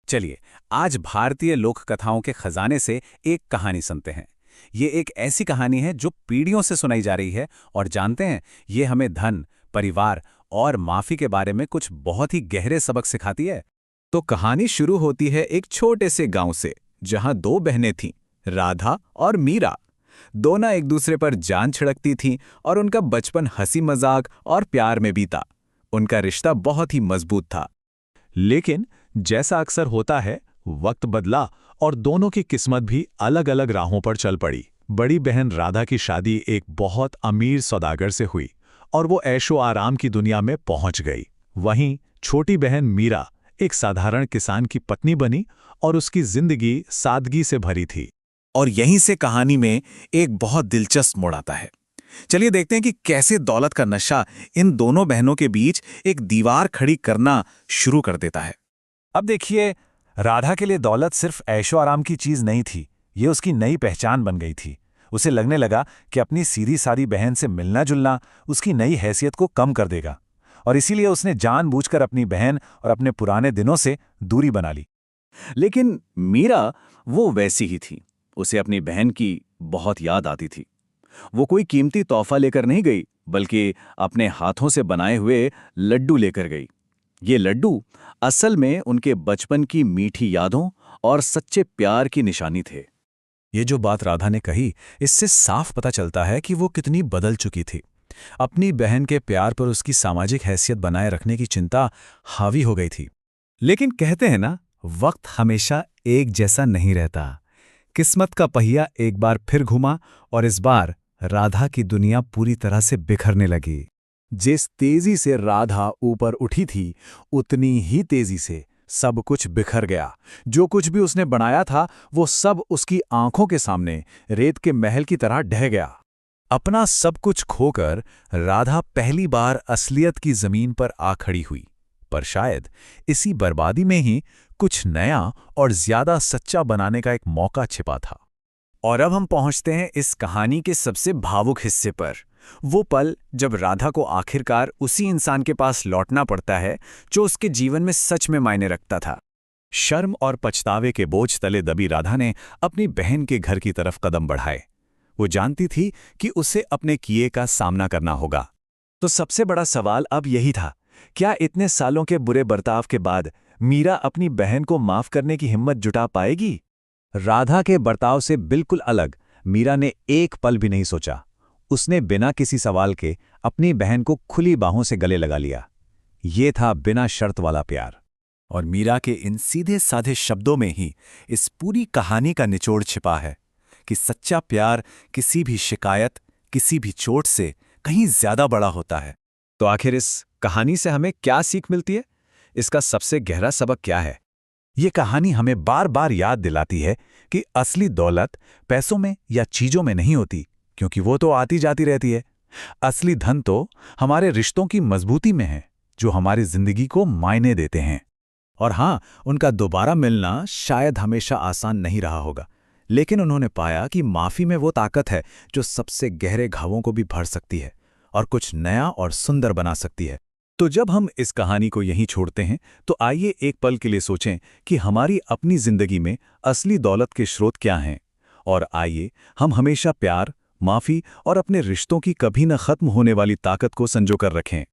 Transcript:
चलिए, आज भारतीय लोक कथाओं के खजाने से एक कहानी सुनते हैं। ये एक ऐसी कहानी है जो पीढ़ियों से सुनाई जा रही है और जानते हैं, ये हमें धन, परिवार और माफी के बारे में कुछ बहुत ही गहरे सबक सिखाती है। तो कहानी शुरू होती है एक छोटे से गांव से, जहां दो बहनें थीं, राधा और मीरा। दोनों एक दूसरे पर जान छिड़कती थीं और उनका बचपन हंसी मजाक और प्यार में बीता। उनका रिश्ता बहुत ही मजबूत था। लेकिन जैसा अक्सर होता है, वक्त बदला और दोनों की किस्मत भी अलग अलग राहों पर चल पड़ी। बड़ी बहन राधा की शादी एक बहुत अमीर सौदागर से हुई और वो ऐशो आराम की दुनिया में पहुंच गई। वहीं छोटी बहन मीरा एक साधारण किसान की पत्नी बनी और उसकी जिंदगी सादगी से भरी थी। और यहीं से कहानी में एक बहुत दिलचस्प मोड़ आता है। चलिए देखते हैं कि कैसे दौलत का नशा इन दोनों बहनों के बीच एक दीवार खड़ी करना शुरू कर देता है। अब देखिए, राधा के लिए दौलत सिर्फ ऐशो आराम की चीज नहीं थी, ये उसकी नई पहचान बन गई थी। उसे लगने लगा कि अपनी सीधी सादी बहन से मिलना जुलना उसकी नई हैसियत को कम कर देगा, और इसीलिए उसने जानबूझकर अपनी बहन और अपने पुराने दिनों से दूरी बना ली। लेकिन मीरा वो वैसी ही थी। उसे अपनी बहन की बहुत याद आती थी। वो कोई कीमती तोहफा लेकर नहीं गई, बल्कि अपने हाथों से बनाए हुए लड्डू लेकर गई। ये लड्डू असल में उनके बचपन की मीठी यादों और सच्चे प्यार की निशानी थे। ये जो बात राधा ने कही, इससे साफ पता चलता है कि वो कितनी बदल चुकी थी। अपनी बहन के प्यार पर उसकी सामाजिक हैसियत बनाए रखने की चिंता हावी हो गई थी। लेकिन कहते हैं ना, वक्त हमेशा एक जैसा नहीं रहता। किस्मत का पहिया एक बार फिर घुमा और इस बार राधा की दुनिया पूरी तरह से बिखरने लगी। जिस तेजी से राधा ऊपर उठी थी, उतनी ही तेजी से सब कुछ बिखर गया। जो कुछ भी उसने बनाया था, वो सब उसकी आंखों के सामने रेत के महल की तरह ढह गया। अपना सब कुछ खोकर राधा पहली बार असलियत की जमीन पर आ खड़ी हुई। पर शायद इसी बर्बादी में ही कुछ नया और ज्यादा सच्चा बनाने का एक मौका छिपा था। और अब हम पहुंचते हैं इस कहानी के सबसे भावुक हिस्से पर। वो पल जब राधा को आखिरकार उसी इंसान के पास लौटना पड़ता है जो उसके जीवन में सच में मायने रखता था। शर्म और पछतावे के बोझ तले दबी राधा ने अपनी बहन के घर की तरफ कदम बढ़ाए। वो जानती थी कि उसे अपने किए का सामना करना होगा। तो सबसे बड़ा सवाल अब यही था, क्या इतने सालों के बुरे बर्ताव के बाद मीरा अपनी बहन को माफ करने की हिम्मत जुटा पाएगी? राधा के बर्ताव से बिल्कुल अलग मीरा ने एक पल भी नहीं सोचा। उसने बिना किसी सवाल के अपनी बहन को खुली बाहों से गले लगा लिया। ये था बिना शर्त वाला प्यार। और मीरा के इन सीधे साधे शब्दों में ही इस पूरी कहानी का निचोड़ छिपा है कि सच्चा प्यार किसी भी शिकायत, किसी भी चोट से कहीं ज्यादा बड़ा होता है। तो आखिर इस कहानी से हमें क्या सीख मिलती है? इसका सबसे गहरा सबक क्या है? ये कहानी हमें बार बार याद दिलाती है कि असली दौलत पैसों में या चीजों में नहीं होती, क्योंकि वो तो आती जाती रहती है। असली धन तो हमारे रिश्तों की मजबूती में है, जो हमारी जिंदगी को मायने देते हैं। और हाँ, उनका दोबारा मिलना शायद हमेशा आसान नहीं रहा होगा, लेकिन उन्होंने पाया कि माफी में वो ताकत है जो सबसे गहरे घावों को भी भर सकती है और कुछ नया और सुंदर बना सकती है। तो जब हम इस कहानी को यहीं छोड़ते हैं, तो आइए एक पल के लिए सोचें कि हमारी अपनी जिंदगी में असली दौलत के स्रोत क्या हैं, और आइए हम हमेशा प्यार, माफी और अपने रिश्तों की कभी न खत्म होने वाली ताकत को संजो कर रखें।